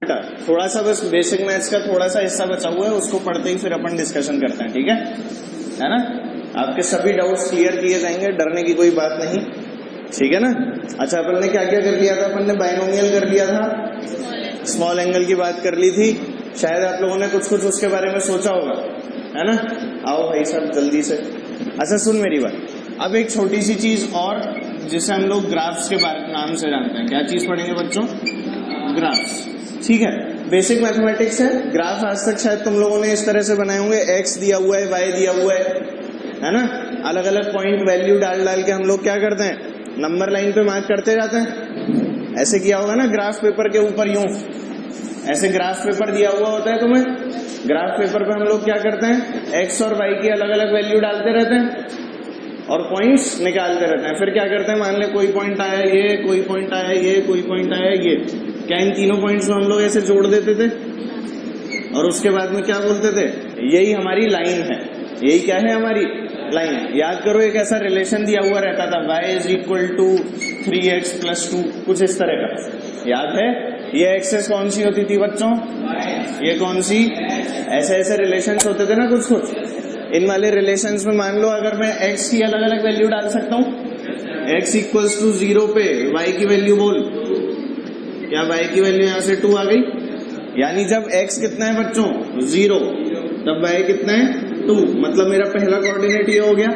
थोड़ा सा बस बेसिक मैथ्स का थोड़ा सा हिस्सा बचा हुआ है, उसको पढ़ते ही फिर अपन डिस्कशन करते हैं, ठीक है ना। आपके सभी डाउट्स क्लियर किए जाएंगे, डरने की कोई बात नहीं, ठीक है ना। अच्छा, अपन ने क्या क्या कर लिया था? अपन ने बाइनोमियल कर लिया था, स्मॉल एंगल की बात कर ली थी, शायद आप लोगों ने कुछ कुछ उसके बारे में सोचा होगा, है ना। आओ भाई साहब जल्दी से। अच्छा सुन मेरी बात, अब एक छोटी सी चीज और जिसे हम लोग ग्राफ्स के नाम से जानते हैं। क्या चीज पढ़ेंगे बच्चों? ग्राफ्स, ठीक है। बेसिक मैथमेटिक्स है। ग्राफ आज तक शायद तुम लोगों ने इस तरह से बनाए होंगे, एक्स दिया हुआ है, वाई दिया हुआ है ना। अलग अलग पॉइंट वैल्यू डाल डाल के हम लोग क्या करते हैं, नंबर लाइन पे मार्क करते जाते हैं। ऐसे किया होगा ना ग्राफ पेपर के ऊपर, यूं ऐसे ग्राफ पेपर दिया हुआ होता है तुम्हें। ग्राफ पेपर पे हम लोग क्या करते हैं, एक्स और वाई की अलग अलग वैल्यू डालते रहते हैं और पॉइंट्स निकालते रहते हैं। फिर क्या करते हैं, मान ले कोई पॉइंट आया ये, कोई पॉइंट आया ये, कोई पॉइंट आया ये, क्या इन तीनों पॉइंट्स को हम लोग ऐसे जोड़ देते थे और उसके बाद में क्या बोलते थे, यही हमारी लाइन है, यही क्या है हमारी लाइन। याद करो, एक ऐसा रिलेशन दिया हुआ रहता था, y is equal to 3x plus 2, कुछ इस तरह का, याद है। ये एक्सेस कौन सी होती थी बच्चों, ये कौन सी, ऐसे ऐसे रिलेशंस होते थे ना कुछ कुछ। इन वाले रिलेशंस में मान लो अगर मैं x की अलग अलग वैल्यू डाल सकता हूँ, x इक्वल्स टू 0 पे y की वैल्यू बोल, क्या y की वैल्यू यहां से 2 आ गई, यानी जब x कितना है बच्चों 0, तब y कितना है 2, मतलब मेरा पहला कोऑर्डिनेट ये हो गया।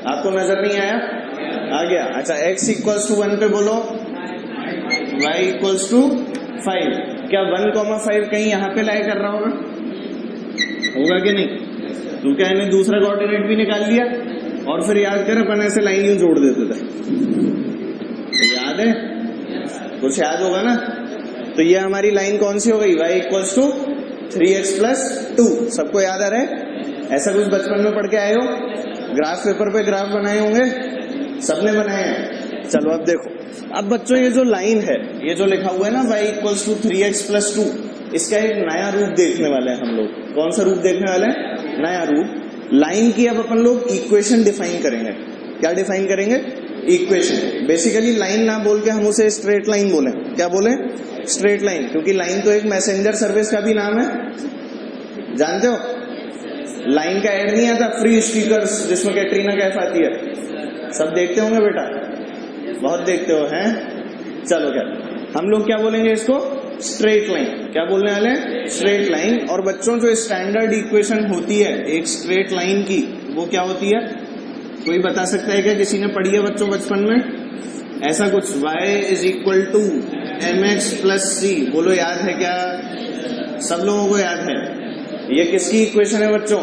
आपको नजर नहीं आया? आ गया। अच्छा, x इक्वल्स टू 1 पे बोलो, y इक्वल्स टू 5, क्या 1,5 कहीं यहाँ पे लाई कर रहा होगा कि नहीं? तो क्या इन्हें दूसरा कोऑर्डिनेट भी निकाल लिया और फिर याद कर अपन ऐसे लाइन यूं जोड़ देते थे, तो याद है, कुछ याद होगा ना। तो ये हमारी लाइन कौन सी हो गई, y equals to 3x plus 2, सबको याद आ रहा है? ऐसा कुछ बचपन में पढ़ के आए हो, ग्राफ पेपर पे ग्राफ बनाए होंगे, सबने बनाए हैं। चलो अब देखो, अब बच्चों ये जो लाइन है, ये जो लिखा हुआ है ना y equals to 3x plus 2, इसका एक नया रूप देखने वाले हैं हम लोग। कौन सा रूप देखने वाले हैं? नया रूप। लाइन की अब अपन लोग इक्वेशन डिफाइन करेंगे। क्या डिफाइन करेंगे? इक्वेशन। बेसिकली लाइन ना बोल के हम उसे स्ट्रेट लाइन बोले। क्या बोले? स्ट्रेट लाइन, क्योंकि लाइन तो एक मैसेंजर सर्विस का भी नाम है, जानते हो। लाइन का ऐड नहीं आता, फ्री स्टिकर्स जिसमें कैटरीना कैफ आती है, सब देखते होंगे बेटा, बहुत देखते हो हैं। चलो क्या हम लोग क्या बोलेंगे इसको, स्ट्रेट लाइन। क्या बोलने वाले हैं? Straight line. और बच्चों जो स्टैंडर्ड इक्वेशन होती है एक स्ट्रेट लाइन की, वो क्या होती है? कोई बता सकता है क्या? किसी ने पढ़ी है बच्चों बचपन में ऐसा कुछ, y is equal to mx plus c, बोलो याद है क्या? सब लोगों को याद है। ये किसकी इक्वेशन है बच्चों?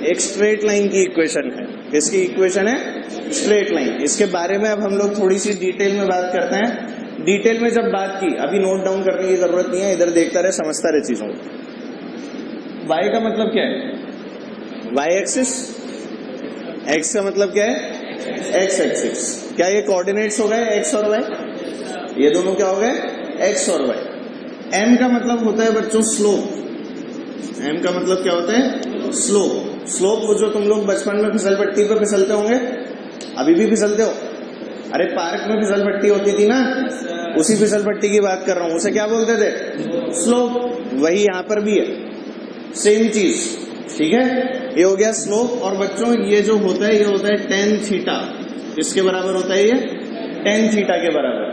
एक स्ट्रेट लाइन की इक्वेशन है। किसकी इक्वेशन है? Straight line. इसके बारे में अब हम लोग थोड़ी सी डिटेल में बात करते हैं। डिटेल में जब बात की, अभी नोट डाउन करने की जरूरत नहीं है, इधर देखता रहे, समझता रहे चीजों को। y का मतलब क्या है? y axis. x का मतलब क्या है? x axis. क्या ये कोऑर्डिनेट्स हो गए x और y? ये दोनों क्या हो गए? x और y। m का मतलब होता है बच्चों स्लोप। m का मतलब क्या होता है? स्लोप। स्लोप वो जो तुम लोग बचपन में फिसल पट्टी पे फिसलते होंगे, अभी भी फिसलते हो। अरे पार्क में फिसल पट्टी होती थी ना, उसी फिसल पट्टी की बात कर रहा हूं। उसे क्या बोलते थे? स्लोप। वही यहां पर भी है, सेम चीज, ठीक है। ये हो गया स्लोप। और बच्चों ये जो होता है, ये होता है tan थीटा। किसके बराबर होता है ये? tan थीटा के बराबर,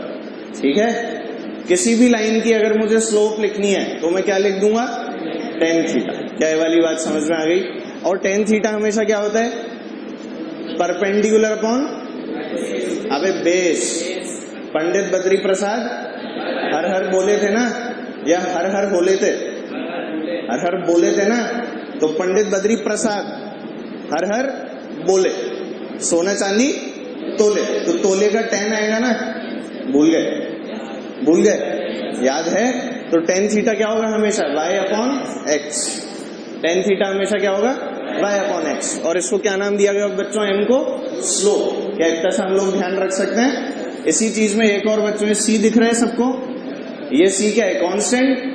ठीक है। किसी भी लाइन की अगर मुझे स्लोप लिखनी है तो मैं क्या लिख दूंगा? tan theta. क्या ये वाली बात समझ में आ गई? और tan थीटा हमेशा क्या होता है? परपेंडिकुलर अपॉन, अबे बेस। पंडित बद्री प्रसाद हर हर बोले थे ना, या हर हर बोले थे? हर हर बोले थे ना, तो पंडित बद्री प्रसाद हर हर बोले। सोना चांदी तोले, तो तोले का tan आएगा ना, भूल गए? भूल गए? याद है? तो tan थीटा क्या होगा हमेशा? y upon x। tan theta हमेशा क्या होगा? y upon x। और इसको क्या नाम दिया गया बच्चों? m को स्लोप। क्या इतना सा हम लोग ध्यान रख सकते हैं? इसी चीज में एक और बच्चों, c दिख रहा है सबको? ये c क्या है? कांस्टेंट।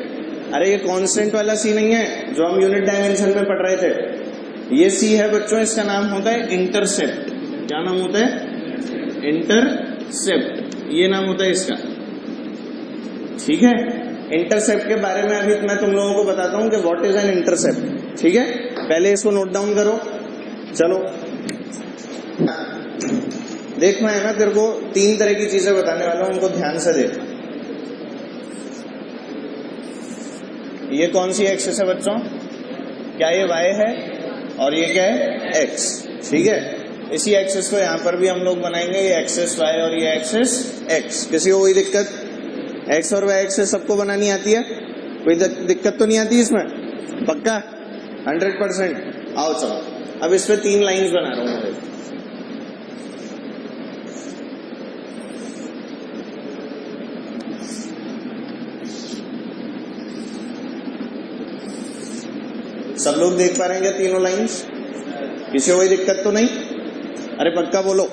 अरे ये कांस्टेंट वाला c नहीं है जो हम यूनिट डायमेंशन में पढ़ रहे थे। ये c है बच्चों, इसका नाम होता है इंटरसेप्ट। क्या नाम होता है? इंटरसेप्ट, ये नाम होता है इसका, ठीक है। इंटरसेप्ट के बारे में अभी मैं तुम लोगों को बताता हूं कि व्हाट इज एन इंटरसेप्ट। ठीक है, पहले इसको नोट डाउन करो। चलो देखना है ना, तेरे को 3 तरह की चीजें बताने वाला हूं, उनको ध्यान से देख। ये कौन सी एक्सिस है बच्चों? क्या ये y है और ये क्या है? x। ठीक है, इसी एक्सिस को यहां पर भी हम लोग बनाएंगे, ये एक्सिस y और ये एक्सिस x। किसी को कोई दिक्कत? x और y एक्सिस सबको बनानी आती है? कोई दिक्कत तो नहीं आती इसमें? पक्का 100%? आओ चलो, अब इस पे 3 लाइंस बना रहा हूं मैं। सब लोग देख पा रहे हैं क्या तीनों लाइंस? किसी को कोई दिक्कत तो नहीं? अरे पक्का बोलो।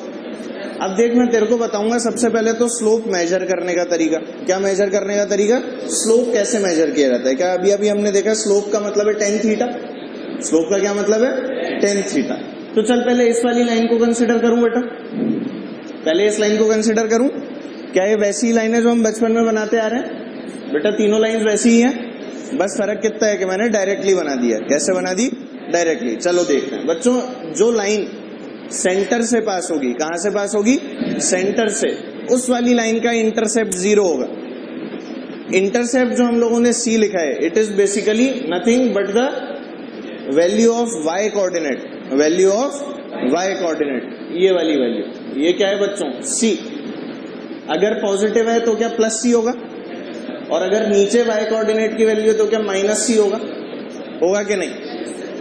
अब देख, मैं तेरे को बताऊंगा सबसे पहले तो स्लोप मेजर करने का तरीका। क्या मेजर करने का तरीका? स्लोप कैसे मेजर किया जाता है। क्या अभी अभी हमने देखा स्लोप का मतलब है tan थीटा। स्लोप का क्या मतलब है? tan theta. तो चल पहले इस वाली लाइन को कंसिडर करूं बेटा, पहले इस लाइन को कंसिडर करूं। क्या ये वैसी लाइन है जो हम बचपन में बनाते आ रहे हैं? बेटा तीनों लाइन वैसी ही है, बस फर्क कितना है कि मैंने डायरेक्टली बना दिया। कैसे बना दी? डायरेक्टली। चलो देखते हैं बच्चों, जो लाइन सेंटर से पास होगी, कहां से पास होगी? सेंटर से, उस वाली लाइन का इंटरसेप्ट 0 होगा। इंटरसेप्ट जो हम लोगों ने c लिखा है, it is basically nothing but the value of y coordinate. Value of y coordinate, ये वाली वैल्यू। ये क्या है बच्चों? c। अगर पॉजिटिव है तो क्या प्लस c होगा, और अगर नीचे y कोऑर्डिनेट की वैल्यू है तो क्या माइनस c होगा? होगा कि नहीं?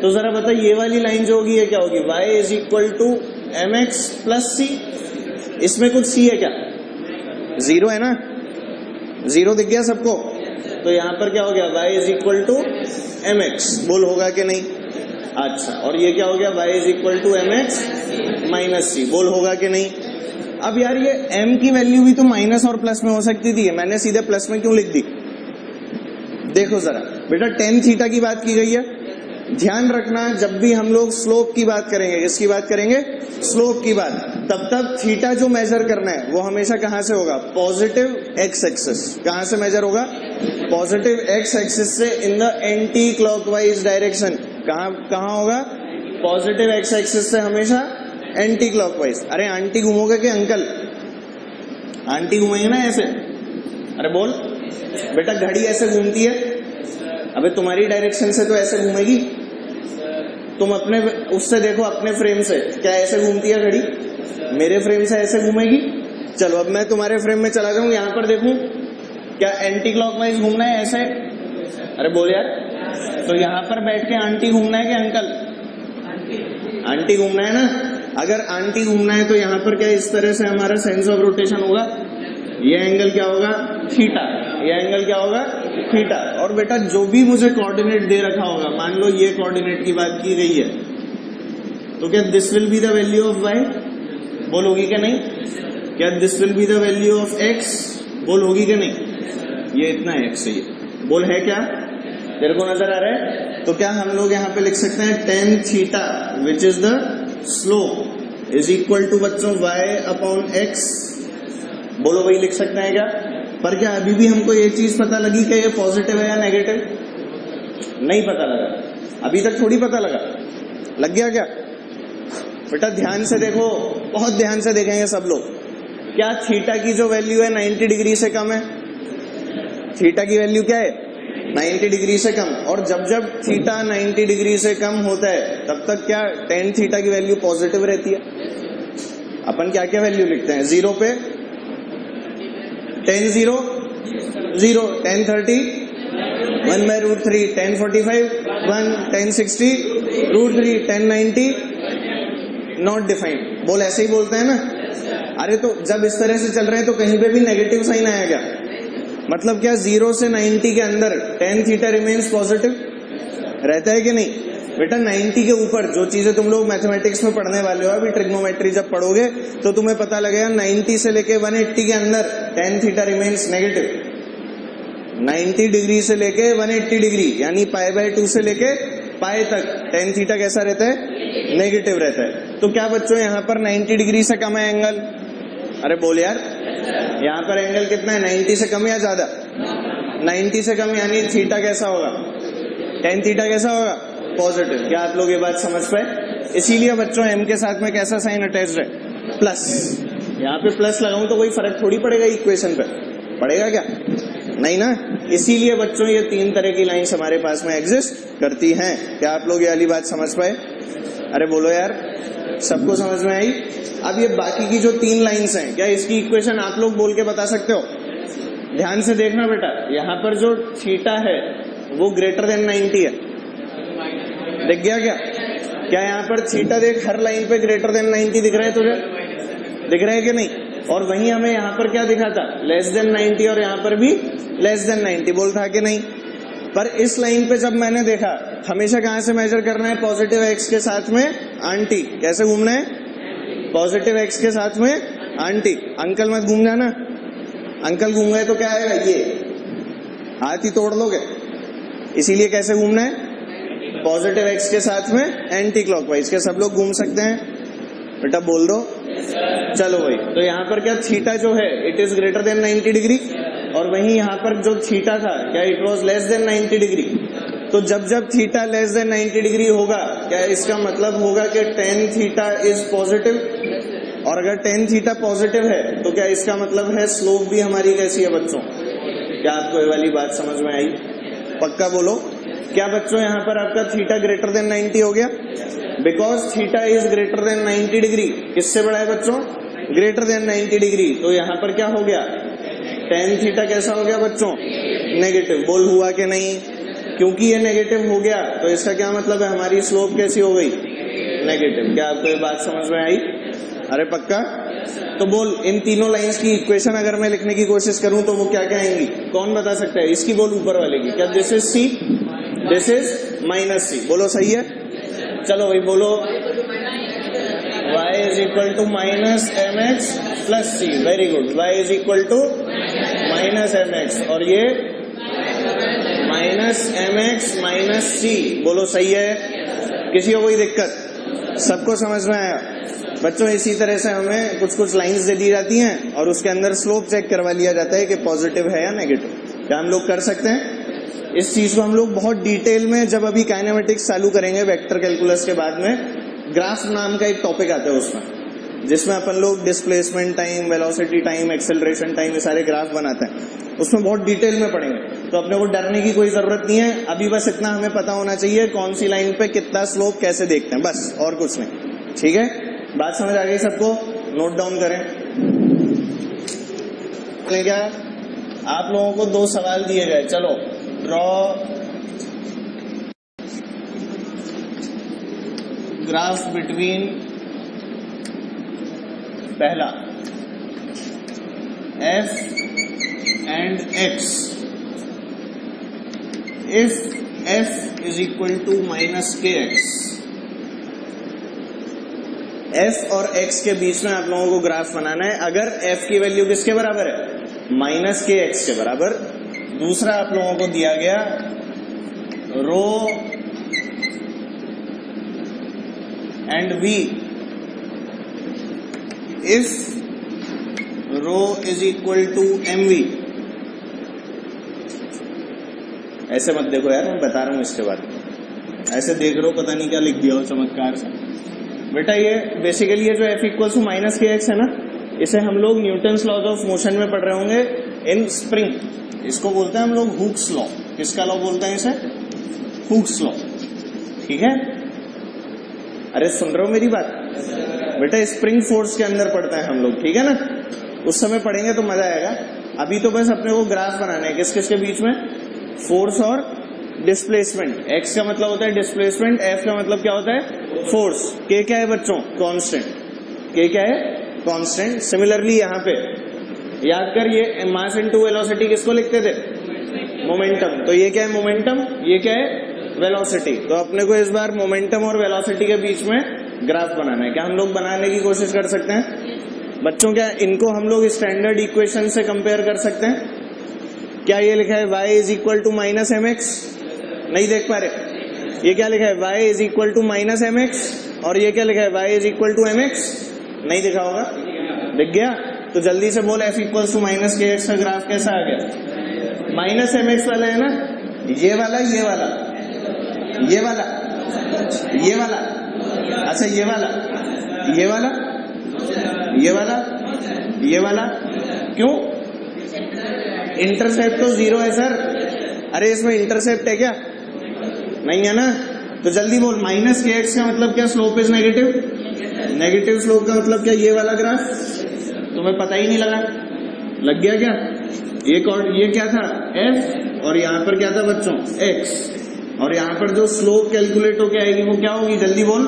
तो जरा बता, ये वाली लाइन जो होगी ये क्या होगी? y is equal to mx plus c। इसमें कुछ c है क्या? 0 है ना? 0 दिख गया सबको? तो यहां पर क्या हो गया? y is equal to mx। बोल होगा कि नहीं? अच्छा, और ये क्या हो गया? y is equal to mx minus c। बोल होगा कि नहीं? अब यार ये m की वैल्यू भी तो माइनस और प्लस में हो सकती थी, मैंने सीधे प्लस में क्यों लिख दी? देखो जरा बेटा, tan थीटा की बात की गई है। ध्यान रखना, जब भी हम लोग स्लोप की बात करेंगे, किसकी बात करेंगे? स्लोप की बात, तब थीटा जो मेजर करना है वो हमेशा कहां से होगा? Positive x axis. कहां से मेजर होगा? पॉजिटिव x एक्सिस से in the anti clockwise direction. कहां होगा? पॉजिटिव x एक्सिस से हमेशा एंटी क्लॉकवाइज। अरे आंटी घूमोगे कि अंकल? आंटी घूमेंगे ना ऐसे। अरे बोल बेटा, घड़ी ऐसे घूमती है, अबे तुम्हारी डायरेक्शन से तो ऐसे घूमेगी। तुम अपने उससे देखो, अपने फ्रेम से, क्या ऐसे घूमती है घड़ी? मेरे फ्रेम से ऐसे घूमेगी। चलो अब मैं तुम्हारे फ्रेम में चला जाऊं, यहां पर देखूं, क्या एंटी क्लॉकवाइज घूमना है ऐसे? अरे बोल यार। तो यहां पर बैठ के आंटी घूमना है कि अंकल? आंटी घूमना है ना। अगर आंटी घूमना है तो यहां पर क्या इस तरह से हमारा सेंस ऑफ रोटेशन होगा? ये एंगल क्या होगा? थीटा। ये एंगल क्या होगा? थीटा। और बेटा जो भी मुझे कोऑर्डिनेट दे रखा होगा, मान लो ये कोऑर्डिनेट की बात की गई है, तो क्या this will be the value of y? बोल होगी क्या नहीं? क्या this will be the value of x? बोल होगी क्या नहीं? ये इतना x है, ये बोल है क्या? तेरे को नजर आ रहा है? तो क्या हम लोग यहाँ पे लिख सकते हैं tan theta which is the slope is equal to बच्चों y अपॉन x? बोलो भाई, लिख सकते हैं क्या? पर क्या अभी भी हमको ये चीज पता लगी कि ये पॉजिटिव है या नेगेटिव? नहीं पता लगा। अभी तक थोड़ी पता लगा। लग गया क्या? बेटा ध्यान से देखो, बहुत ध्यान से देखेंगे सब लोग। क्या थीटा की जो वैल्यू है 90 डिग्री से कम है? थीटा की वैल्यू क्या है? 90 डिग्री से कम। और जब जब थीटा 90 डिग्री से कम होता है तब तक क्या tan थीटा की वैल्यू पॉजिटिव रहती है? अपन क्या क्या वैल्यू लिखते हैं? 0 पे tan 0 0, tan 30 1/√3, tan 45 1, tan 60 √3, tan 90 not defined. बोल ऐसे ही बोलते हैं ना। अरे तो जब इस तरह से चल रहे हैं तो कहीं पे भी नेगेटिव साइन आया क्या? मतलब क्या 0 से 90 के अंदर tan थीटा रिमेन्स पॉजिटिव रहता है कि नहीं? बेटा 90 के ऊपर जो चीजें तुम लोग मैथमेटिक्स में पढ़ने वाले हो, अभी ट्रिग्नोमेट्री जब पढ़ोगे तो तुम्हें पता लगेगा 90 से लेके 180 के अंदर tan theta remains negative. 90 degree से लेके 180 डिग्री यानी π/2 से लेके पाई तक tan थीटा कैसा रहता है? नेगेटिव रहता है। तो क्या बच्चों यहाँ पर 90 डिग्री से कम है एंगल? अरे बोल यार, यहाँ पर एंगल कितना है? 90 से कम या ज्यादा? 90 से कम यानी थीटा कैसा होगा, tan थीटा कैसा होगा, पॉजिटिव। क्या आप लोग ये बात समझ पाए? इसीलिए बच्चों m के साथ में कैसा साइन अटैच्ड है, प्लस। यहाँ पे प्लस लगाऊं तो कोई फर्क थोड़ी पड़ेगा इक्वेशन पे, पड़ेगा क्या, नहीं ना। इसीलिए बच्चों ये 3 तरह की लाइंस हमारे पास में एग्जिस्ट करती हैं। क्या आप लोग ये वाली बात समझ पाए? अरे बोलो यार, सबको समझ में आई? अब ये बाकी की जो 3 लाइंस हैं, क्या इसकी इक्वेशन आप लोग बोल के बता सकते हो? ध्यान से देखना बेटा, यहाँ पर जो थीटा है वो ग्रेटर देन 90 है, दिख गया क्या? क्या यहाँ पर थीटा देख, हर लाइन पे ग्रेटर देन 90 दिख रहा है तुझे, दिख रहा है कि नहीं? और वहीं हमें यहाँ पर क्या दिखा था, लेस देन 90, और यहाँ पर भी लेस देन 90 बोल था कि नहीं? पर इस लाइन पे जब मैंने देखा, हमेशा कहां से मेजर करना है, पॉजिटिव एक्स के साथ में आंटी। कैसे घूमना है, पॉजिटिव एक्स के साथ में आंटी। अंकल मत घूम जाना, अंकल घूम गए तो क्या आएगा, ये हाथ ही तोड़ लोगे। इसीलिए कैसे घूमना है, पॉजिटिव एक्स के साथ में एंटी क्लॉकवाइज। क्या सब लोग घूम सकते हैं बेटा, बोल दो। चलो भाई, तो यहाँ पर क्या थीटा जो है it is greater than 90 degree, और वहीं यहाँ पर जो थीटा था क्या it was less than 90 degree. तो जब जब थीटा लेस देन 90 डिग्री होगा, क्या इसका मतलब होगा कि tan थीटा इज पॉजिटिव, और अगर tan थीटा पॉजिटिव है तो क्या इसका मतलब है स्लोप भी हमारी कैसी है बच्चों? क्या आपको ये वाली बात समझ में आई? पक्का बोलो। क्या बच्चों यहाँ पर आपका थीटा ग्रेटर देन 90 हो गया? Because theta is greater than 90 degree. किससे बड़ा है बच्चों? Greater than 90 degree. तो यहाँ पर क्या हो गया, tan थीटा कैसा हो गया बच्चों? नेगेटिव। बोल हुआ कि नहीं? क्योंकि ये नेगेटिव हो गया तो इसका क्या मतलब है, हमारी स्लोप कैसी हो गई, नेगेटिव। क्या आपको ये बात समझ में आई? अरे पक्का। तो बोल, इन तीनों लाइंस की इक्वेशन अगर मैं लिखने की कोशिश करूं तो वो क्या क्या आएंगी, कौन बता सकता है? इसकी बोल ऊपर वाले की। क्या this is c, this is minus c. बोलो सही है। चलो भाई बोलो, y is equal to minus m x plus c. Very good. y is equal to minus m x, और ये minus m x minus c. बोलो सही है। किसी को कोई दिक्कत? सबको समझ में आया बच्चों? इसी तरह से हमें कुछ कुछ लाइंस दे दी जाती हैं और उसके अंदर स्लोप चेक करवा लिया जाता है कि पॉजिटिव है या नेगेटिव। क्या हम लोग कर सकते हैं? इस चीज को हम लोग बहुत डिटेल में जब अभी काइनेमेटिक्स चालू करेंगे वेक्टर कैलकुलस के बाद में, ग्राफ नाम का एक टॉपिक आता है उसमें, जिसमें अपन लोग displacement time, velocity time, acceleration time, ये सारे ग्राफ बनाते हैं। उसमें बहुत डिटेल में पढ़ेंगे, तो अपने को डरने की कोई जरूरत नहीं है। अभी बस इतना हमें पता होना चाहिए कौन सी लाइन पे कितना स्लोप कैसे देखते हैं, बस, और कुछ नहीं। ठीक है, बात समझ आ गई सबको? नोट डाउन करें। क्या आप लोगों को 2 सवाल दिए गए, चलो ड्रॉ ग्राफ बिटवीन, पहला f and x if f is equal to minus kx। f और x के बीच में आप लोगों को ग्राफ बनाना है। अगर f की वैल्यू किसके बराबर है, माइनस के एक्स के बराबर। दूसरा आप लोगों को दिया गया rho and v if rho is equal to mv। ऐसे मत देखो यार, मैं बता रहा हूं इसके बाद, ऐसे देख रहे हो पता नहीं क्या लिख दिया हो चमत्कार से। बेटा ये बेसिकली ये जो f इक्वल टू माइनस के एक्स है ना, इसे हम लोग न्यूटन्स लॉज ऑफ मोशन में पढ़ रहे होंगे इन स्प्रिंग। इसको बोलते हैं हम लोग हुक्स लॉ। किसका लॉ बोलते हैं इसे? Hooke's law. ठीक है, अरे सुन रहे हो मेरी बात? बेटा स्प्रिंग फोर्स के अंदर पढ़ते हैं हम लोग, ठीक है ना? उस समय पढ़ेंगे तो मजा आएगा। अभी तो बस अपने को ग्राफ बनाना है किस किस के बीच में, फोर्स और डिस्प्लेसमेंट। x का मतलब होता है डिस्प्लेसमेंट, f का मतलब क्या होता है, फोर्स। k क्या है बच्चों? कांस्टेंट। k क्या है? कांस्टेंट। सिमिलरली यहाँ पे याद कर, ये मास इनटू वेलोसिटी किसको लिखते थे? मोमेंटम। तो ये क्या है? मोमेंटम। ये क्या है? वेलोसिटी। तो अपने को इस बार मोमेंटम और वेलोसिटी के बीच में ग्राफ बनाना है। क्या हम लोग बनाने की कोशिश कर सकते हैं बच्चों? क्या इनको हम लोग स्टैंडर्ड इक्वेशन से कंपेयर कर सकते हैं? क्या ये लिखा है y is equal to minus m x? नहीं देख पा रहे? ये क्या लिखा है? y is equal to minus m x, और ये क्या लिखा है? y is equal to M x. नहीं दिखा होगा? दिख गया? तो जल्दी से बोल f इक्वल टू माइनस के एक्स का ग्राफ कैसा आ गया? माइनस mx वाला है ना, ये वाला, ये वाला, ये वाला, ये वाला, अच्छा ये वाला, ये वाला, ये वाला, ये वाला, क्यों? इंटरसेप्ट तो 0 है सर। अरे इसमें इंटरसेप्ट है क्या? नहीं है ना, तो जल्दी बोल। माइनस kx का मतलब क्या? Slope is negative. Negative slope का मतलब क्या? ये वाला ग्राफ। तुम्हें पता ही नहीं लगा? लग गया क्या? ये क्या था? f, और यहाँ पर क्या था बच्चों? x, और यहाँ पर जो स्लोप कैलकुलेट होके आएगी वो क्या होगी? जल्दी बोल।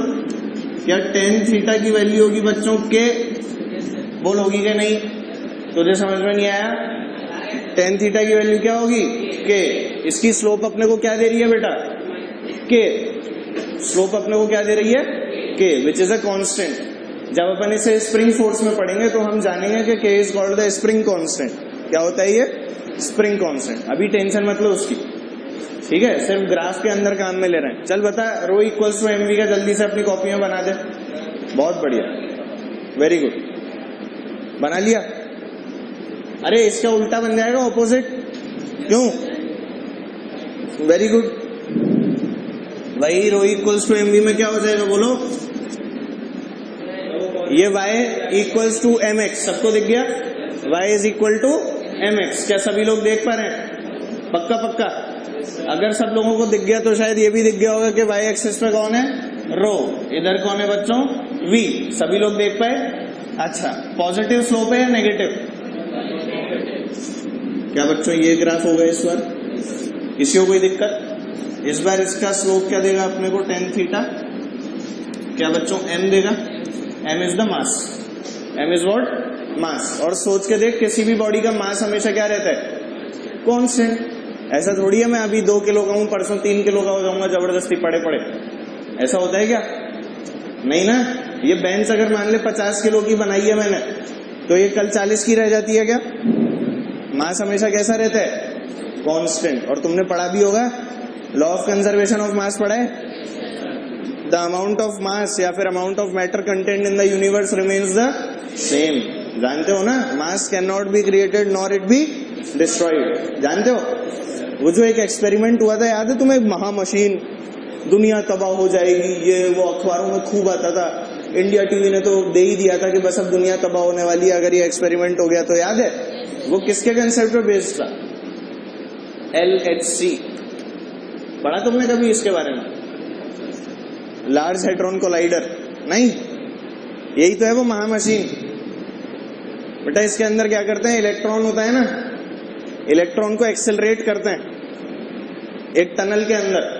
क्या tan थीटा की वैल्यू होगी बच्चों के? बोल, होगी कि नहीं? तुझे समझ में नहीं आया? tan थीटा की वैल्यू क्या होगी? के। इसकी स्लोप अपने को क्या दे रही है बेटा? के। स्लोप अपने को क्या दे रही है? के, विच इज अ कांस्टेंट। जब अपन इसे स्प्रिंग फोर्स में पढ़ेंगे तो हम जानेंगे कि के is called the spring constant. क्या होता है ये? Spring constant. अभी टेंशन मत लो उसकी, ठीक है? सिर्फ ग्राफ के अंदर काम में ले रहे हैं। चल बता, रो इक्वल्स टू एमवी का जल्दी से अपनी कॉपी में बना दे। बहुत बढ़िया, वेरी गुड, बना लिया। अरे इसका उल्टा बन जाएगा, ऑपोजिट। क्यों? Very good. वही रो इक्वल्स टू एमवी में क्या हो जाएगा बोलो? ये y equals to M X, सबको दिख गया? y is equal to M X. क्या सभी लोग देख पा रहे हैं? पक्का पक्का। अगर सब लोगों को दिख गया तो शायद ये भी दिख गया होगा कि y एक्सिस पे कौन है? रो। इधर कौन है बच्चों? v। सभी लोग देख पाए? अच्छा, पॉजिटिव स्लोप है या नेगेटिव? क्या बच्चों ये ग्राफ होगा इस बार? किसी को कोई दिक्कत? इस बार इसका स्लोप क्या देगा अपने को? tan theta. क्या बच्चों? m देगा। m is the mass. m is what? Mass. और सोच के देख, किसी भी बॉडी का मास हमेशा क्या रहता है? कांस्टेंट। ऐसा थोड़ी है मैं अभी 2 किलो का हूं, परसों 3 किलो का हो जाऊंगा जबरदस्ती पड़े पड़े। ऐसा होता है क्या? नहीं ना। ये बेंच अगर मान ले 50 किलो की बनाई है मैंने, तो ये कल 40 की रह जाती है क्या? मास हमेशा कैसा रहता है? कांस्टेंट। और तुमने पढ़ा भी होगा, law of conservation of mass पढ़ा है? द अमाउंट ऑफ मास या फिर amount of matter content in the universe remains the same. जानते हो ना? मास can not be created nor it be destroyed. जानते हो? वो जो एक एक्सपेरिमेंट हुआ था, याद है तुम्हें? महामशीन, दुनिया तबाह हो जाएगी, ये वो अखबारों में खूब आता था। इंडिया टीवी ने तो दे ही दिया था कि बस अब दुनिया तबाह होने वाली है अगर ये एक्सपेरिमेंट हो गया तो। याद है? वो किसके कंसेप्ट पे बेस्ड था? LHC। पढ़ा तुमने कभी इसके बारे में? Large hadron collider? नहीं, यही तो है वो महामशीन। बेटा इसके अंदर क्या करते हैं? इलेक्ट्रॉन होता है ना, इलेक्ट्रॉन को एक्सेलरेट करते हैं एक टनल के अंदर।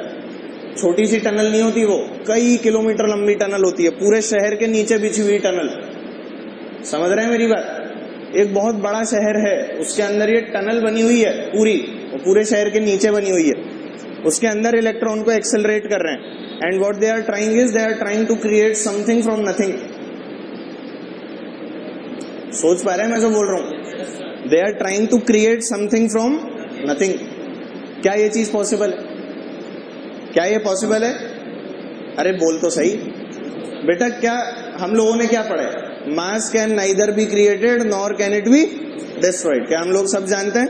छोटी सी टनल नहीं होती वो, कई किलोमीटर लंबी टनल होती है, पूरे शहर के नीचे बिछी हुई टनल। समझ रहे हैं मेरी बात? एक बहुत बड़ा शहर है, उसके अंदर ये टनल बनी हुई है पूरी, और पूरे शहर के नीचे बनी हुई है। उसके अंदर इलेक्ट्रॉन को एक्सेलरेट कर रहे हैं। And what they are trying is, they are trying to create something from nothing. सोच पा रहे हैं मैं जो बोल रहा हूं? They are trying to create something from nothing. क्या ये चीज पॉसिबल है? क्या ये पॉसिबल है? अरे बोल तो सही बेटा। क्या हम लोगों ने क्या पढ़ा है? मास can neither be created nor can it be destroyed. क्या हम लोग सब जानते हैं?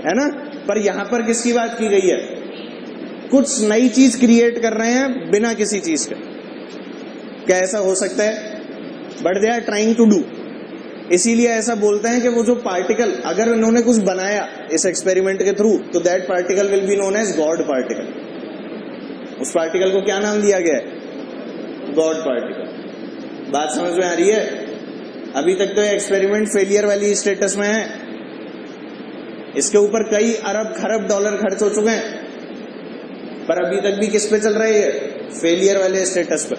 है ना? पर यहां पर किसकी बात की गई है? कुछ नई चीज क्रिएट कर रहे हैं बिना किसी चीज के। क्या ऐसा हो सकता है? But they are trying to do. इसीलिए ऐसा बोलते हैं कि वो जो पार्टिकल, अगर इन्होंने कुछ बनाया इस एक्सपेरिमेंट के थ्रू, तो that particle will be known as God particle. उस पार्टिकल को क्या नाम दिया गया है? God particle. बात समझ में आ रही है? अभी तक तो ये एक्सपेरिमेंट फेलियर वाली स्टेटस में है। इसके ऊपर कई अरब खरब डॉलर खर्च हो चुके हैं, पर अभी तक भी किस पे चल रही है? फेलियर वाले स्टेटस पर।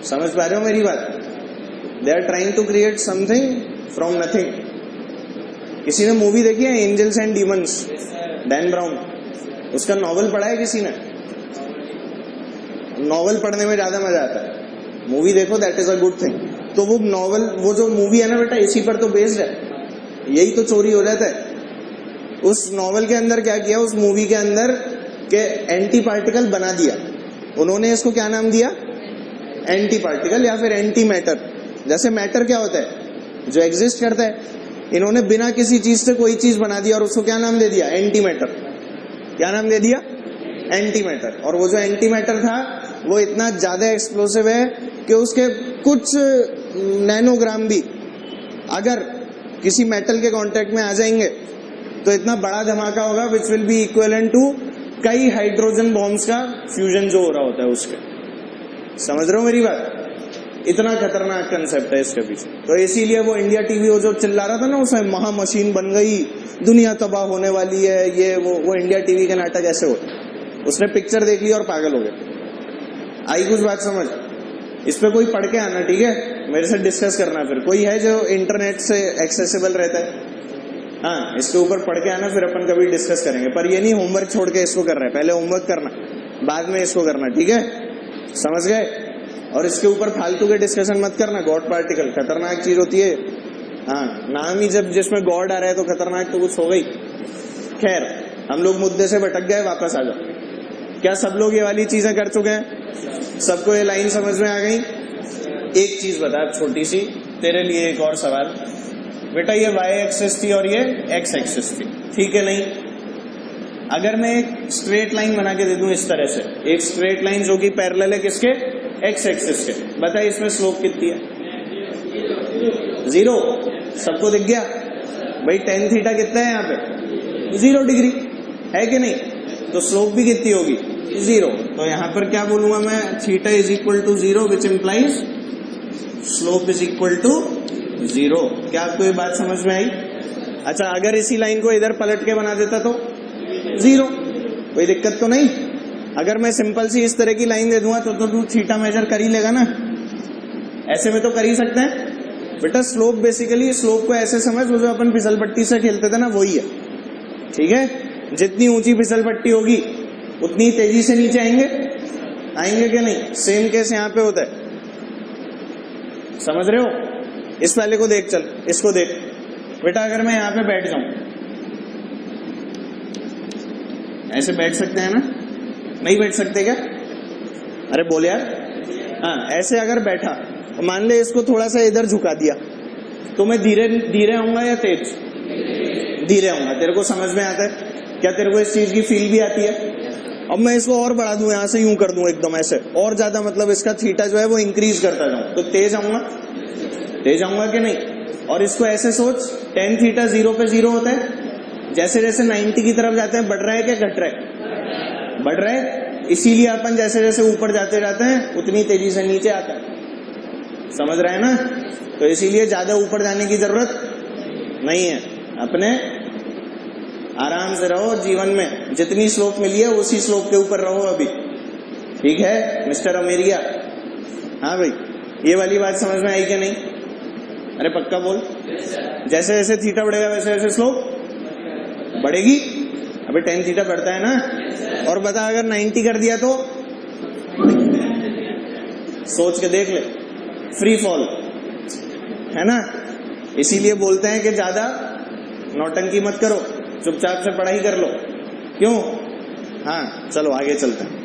समझ पा रहे हो मेरी बात? They are trying to create something from nothing. किसी ने मूवी देखी है Angels and Demons? Dan Brown. उसका नॉवल पढ़ा है किसी ने? नॉवल पढ़ने में ज्यादा मजा आता है, मूवी देखो, that is a good thing. तो वो नॉवल, वो जो मूवी है ना बेटा, इसी पर तो बेस्ड है। यही तो चोरी हो जाता है। उस नॉवल के अंदर क्या किया, उस मूवी के अंदर के एंटी पार्टिकल बना दिया उन्होंने। इसको क्या नाम दिया? एंटी पार्टिकल या फिर एंटी मैटर। जैसे मैटर क्या होता है? जो एग्जिस्ट करता है, इन्होंने बिना किसी चीज से कोई चीज बना दिया और उसको क्या नाम दे दिया? Anti matter. क्या नाम दे दिया? Anti matter. और वो जो एंटी मैटर था वो इतना ज्यादा एक्सप्लोसिव है कि उसके कुछ नैनोग्राम भी अगर किसी मेटल के कांटेक्ट में आ जाएंगे तो इतना बड़ा धमाका होगा which will be equivalent to कई हाइड्रोजन बॉम्ब्स का फ्यूजन जो हो रहा होता है उसके। समझ रहे हो मेरी बात? इतना खतरनाक कंसेप्ट है इसके पीछे। तो इसीलिए वो इंडिया टीवी वो जो चिल्ला रहा था ना उसमें महा मशीन बन गई, दुनिया तबाह होने वाली है, ये वो इंडिया टीवी के नाटक ऐसे होते। उसने पिक्चर देख ली और पागल हो गया। आई कुछ बात समझ? इस पे कोई पढ़ के आना, ठीक है? मेरे से डिस्कस करना। फिर कोई है जो इंटरनेट से एक्सेसिबल रहता है? हाँ, इसके ऊपर पढ़ के आना, फिर अपन कभी डिस्कस करेंगे। पर ये नहीं होमवर्क छोड़ के इसको कर रहे हैं, पहले होमवर्क करना बाद में इसको करना, ठीक है? समझ गए? और इसके ऊपर फालतू के डिस्कशन मत करना। गॉड पार्टिकल खतरनाक चीज होती है। हाँ, नाम ही जब जिसमें गॉड आ रहा है तो खतरनाक तो कुछ हो गई। खैर, हम लोग मुद्दे से भटक गए, वापस आ जाओ। क्या सब लोग ये वाली चीजें कर चुके हैं? सबको ये लाइन समझ में आ गई? एक चीज बता छोटी सी, तेरे लिए एक और सवाल। बेटा ये y एक्सिस थी और ये x एक्सिस थी, ठीक है? नहीं, अगर मैं एक स्ट्रेट लाइन बना के दे दूं इस तरह से, एक स्ट्रेट लाइन जो कि पैरेलल है किसके? x एक्सिस के, बताइए इसमें स्लोप कितनी है? 0। सबको दिख गया भाई? tan थीटा कितना है यहाँ पे? 0 डिग्री है कि नहीं? तो स्लोप भी कितनी होगी? 0। तो यहाँ पर क्या बोलूंगा मैं? Theta is equal to 0 which implies slope is equal to 0। क्या आपको ये बात समझ में आई? अच्छा, अगर इसी लाइन को इधर पलट के बना देता तो 0, कोई दिक्कत तो नहीं। अगर मैं सिंपल सी इस तरह की लाइन दे दूंगा तो तू थीटा मेजर कर ही लेगा ना? ऐसे में तो कर ही सकते हैं बेटा। स्लोप बेसिकली, स्लोप को ऐसे समझ, वो जो अपन फिसल पट्टी से खेलते थे ना, वही है, ठीक है? जितनी ऊंची फिसल पट्टी होगी उतनी तेजी से नीचे आएंगे कि नहीं? सेम केस यहाँ पे होता है, समझ रहे हो? इस वाले को देख, चल इसको देख बेटा। अगर मैं यहाँ पे बैठ जाऊं, ऐसे बैठ सकते हैं ना? नहीं बैठ सकते क्या? अरे बोल यार। हाँ, ऐसे अगर बैठा, मान ले इसको थोड़ा सा इधर झुका दिया, तो मैं धीरे धीरे आऊंगा या तेज? धीरे आऊंगा। तेरे को समझ में आता है क्या? तेरे को इस चीज की फील भी आती है? अब मैं इसको और बढ़ा दूं, यहां से यूं कर दूं एकदम ऐसे, और ज्यादा, मतलब इसका थीटा जो है वो इंक्रीज करता जाऊं, तो तेज आऊंगा कि नहीं? और इसको ऐसे सोच, tan थीटा 0 पे 0 होता है, जैसे जैसे 90 की तरफ जाते हैं बढ़ रहा है क्या घट रहा है? बढ़ रहा है। इसीलिए अपन जैसे जैसे ऊपर जाते जाते हैं उतनी तेजी से नीचे आता है। समझ रहे हैं ना? तो इसीलिए ज्यादा ऊपर जाने की जरूरत नहीं है, अपने आराम से रहो। जीवन में जितनी स्लोप मिली है उसी स्लोप के ऊपर रहो अभी, ठीक है मिस्टर अमेरिया? हाँ भाई, ये वाली बात समझ में आई कि नहीं? अरे पक्का बोल। जैसे जैसे थीटा बढ़ेगा वैसे वैसे स्लोप बढ़ेगी। अबे tan थीटा बढ़ता है ना? और बता, अगर 90 कर दिया तो? सोच के देख ले, फ्री फॉल है ना? इसीलिए बोलते हैं कि ज्यादा नौटंकी मत करो, चुपचाप से पढ़ाई कर लो। क्यों? हाँ, चलो आगे चलते हैं।